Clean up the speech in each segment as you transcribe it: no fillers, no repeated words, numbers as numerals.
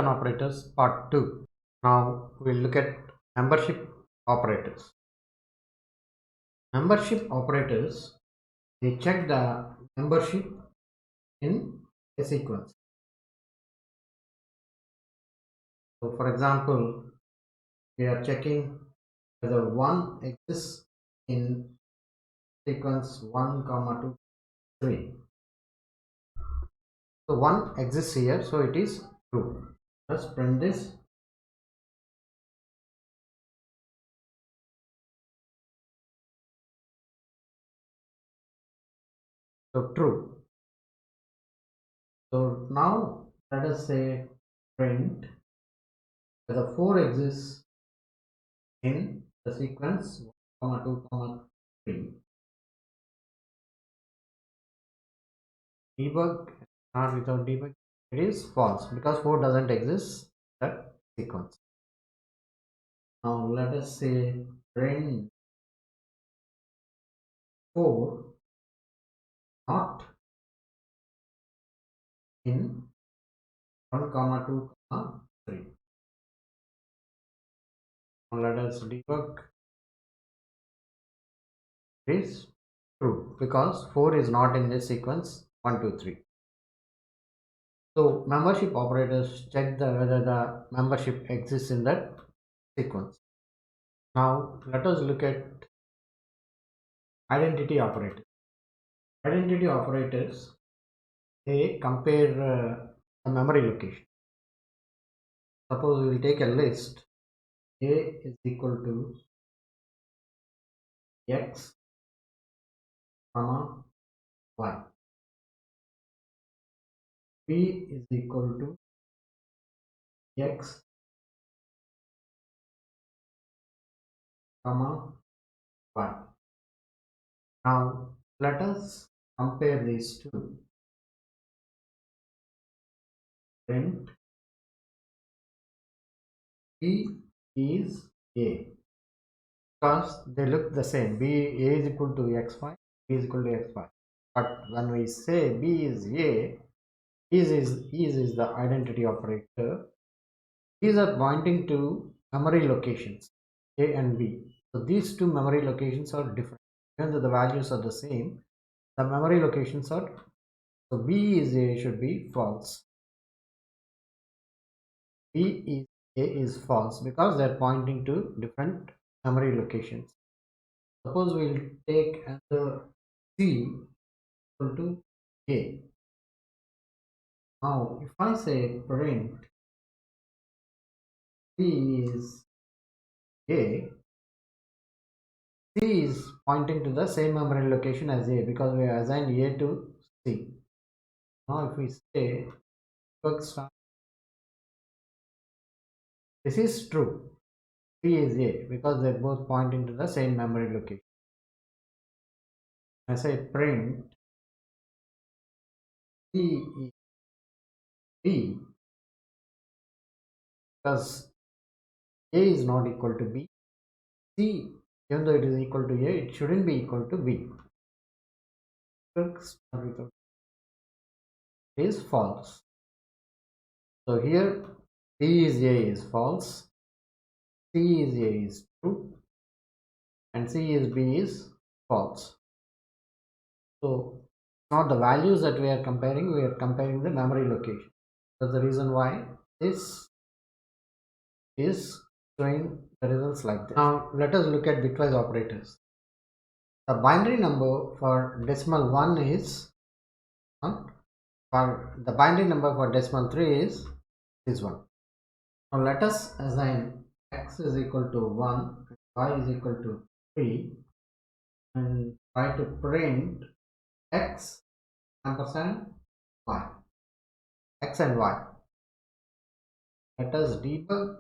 Python operators part 2. Now we'll look at membership operators. Membership operators, they check the membership in a sequence. So for example, we are checking whether 1 exists in sequence 1, 2, 3. So 1 exists here, so it is true. Let's print this. So true. So now let us say print whether 4 exists in the sequence 1, 2, 3. Debug, not without debug, it is false because 4 doesn't exist in that sequence. Now let us say print 4 not in 1, 2, 3. Now let us debug. It is true because 4 is not in this sequence 1, 2, 3. So membership operators check whether the membership exists in that sequence. Now let us look at identity operators. Identity operators, they compare the memory location. Suppose we will take a list. A is equal to x, comma y. B is equal to x, comma y. Now let us compare these two. Print B is A because they look the same. A is equal to xy, B is equal to xy. But when we say B is A, is the identity operator. These are pointing to memory locations A and B. So these two memory locations are different. Even though the values are the same, the memory locations are, so B is A should be false. B is A is false because they are pointing to different memory locations. Suppose we will take another C equal to A. Now if I say print C is A, C is pointing to the same memory location as A because we assigned A to C. Now if we say this is true, C is A because they are both pointing to the same memory location. I say print C is B because A is not equal to B. C, even though it is equal to A, it shouldn't be equal to B. Is false. So here B is A is false, C is A is true, and C is B is false. So not the values that we are comparing, we are comparing the memory location. That's the reason why this is showing the results like this. Now let us look at bitwise operators. The binary number for decimal 1 is 1. For the binary number for decimal 3 is this one. Now let us assign x is equal to 1, y is equal to 3, and try to print x ampersand y, x and y. Let us debug,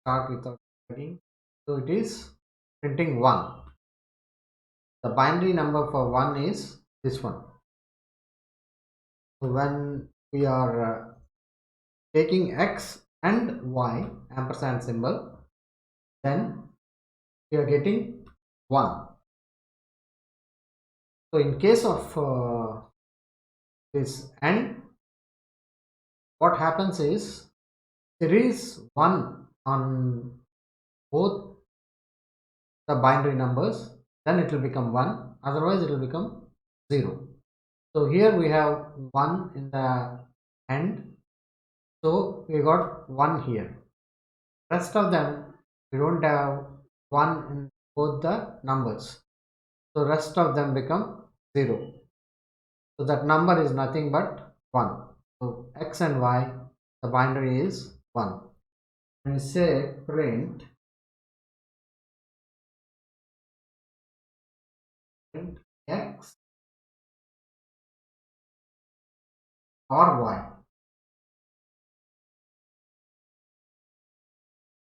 start without debugging. So it is printing 1. The binary number for 1 is this one. So when we are taking x and y ampersand symbol, then we are getting 1. So in case of this AND, what happens is there is 1 on both the binary numbers, then it will become 1, otherwise it will become 0. So here we have 1 in the end, so we got 1 here. Rest of them we don't have 1 in both the numbers, so rest of them become 0. So that number is nothing but 1. So x and y, the binary is 1. When we say print x or y,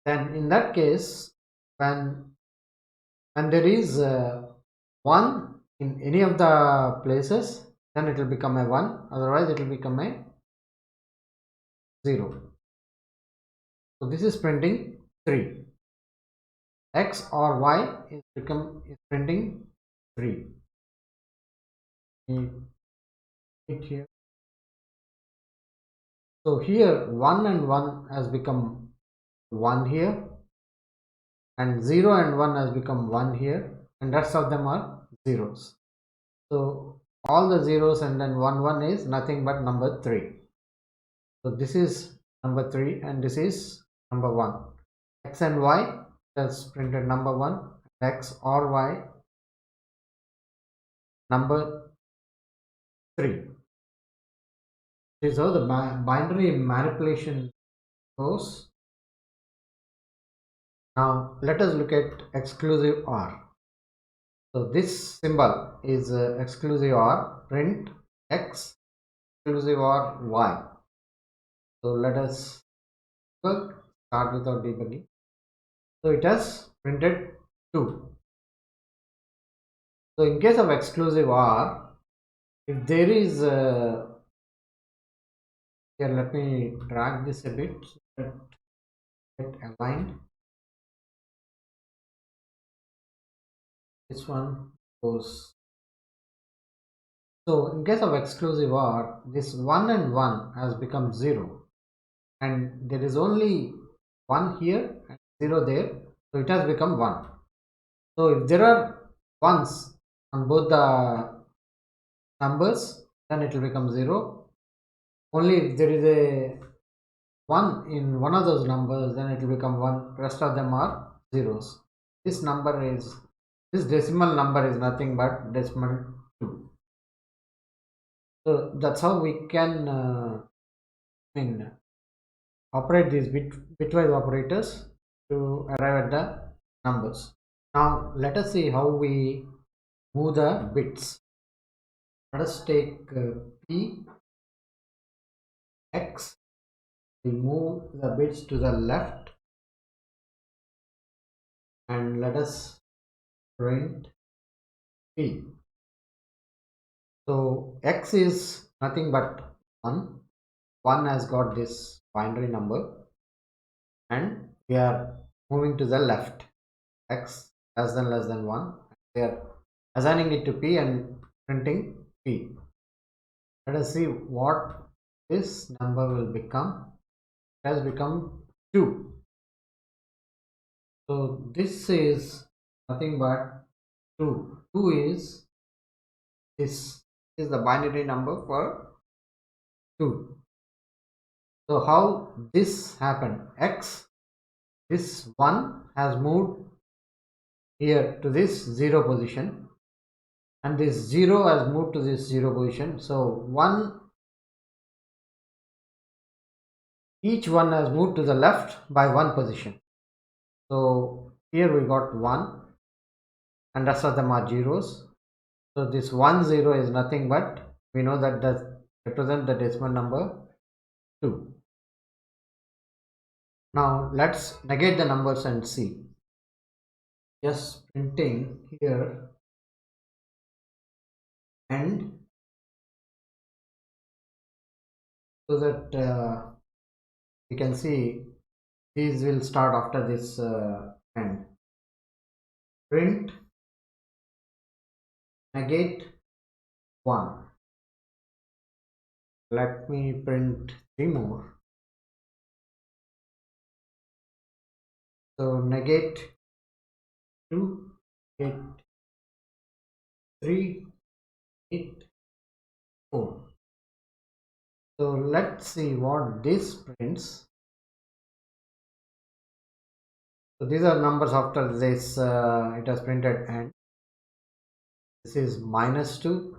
then in that case, when there is 1 in any of the places, then it will become a 1, otherwise it will become a 0. So this is printing 3. X or y is printing 3. It here. So here 1 and 1 has become 1 here, and 0 and 1 has become 1 here, and rest of them are zeros. So all the zeros and then 1 1 is nothing but number 3. So this is number 3 and this is number 1. X and y that's printed number 1, x or y number 3. This is how the binary manipulation goes. Now let us look at exclusive OR. So this symbol is exclusive OR, print x exclusive OR y. So let us start without debugging. So it has printed 2. So in case of exclusive OR, if there is here, let me drag this a bit so that it aligned. This one goes. So in case of exclusive OR, this 1 and 1 has become 0, and there is only 1 here and 0 there, so it has become 1. So if there are 1s on both the numbers, then it will become 0. Only if there is a 1 in one of those numbers, then it will become 1. Rest of them are zeros. This decimal number is nothing but decimal 2. So that's how we can operate these bitwise operators to arrive at the numbers. Now let us see how we move the bits. Let us take p x. We move the bits to the left, and let us print p. So x is nothing but 1. 1 has got this binary number, and we are moving to the left. X less than 1. We are assigning it to p and printing p. Let us see what this number will become. It has become 2. So this is nothing but 2. 2 is this is the binary number for 2. So how this happened? This 1 has moved here to this 0 position, and this 0 has moved to this 0 position. So each one has moved to the left by 1 position. So here we got 1 and rest of them are zeros. So this 1 0 is nothing but, we know that does represent the decimal number 2. Now let's negate the numbers and see. Just printing here and, so that we can see these will start after this end. Print negate 1. Let me print 3 more. So negate 2, negate 3, negate 4. So let's see what this prints. So these are numbers after this it has printed, and this is -2,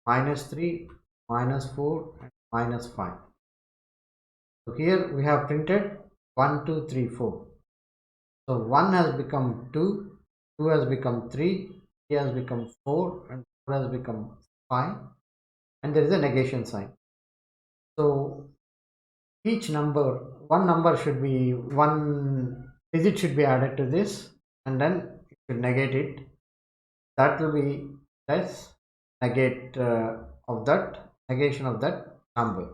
-3, -4, and -5. So here we have printed 1, 2, 3, 4. So 1 has become 2, 2 has become 3, 3 has become 4, and 4 has become 5, and there is a negation sign. So each number, one number should be, one digit should be added to this, and then it should negate it. That will be less negate of that negation of that number.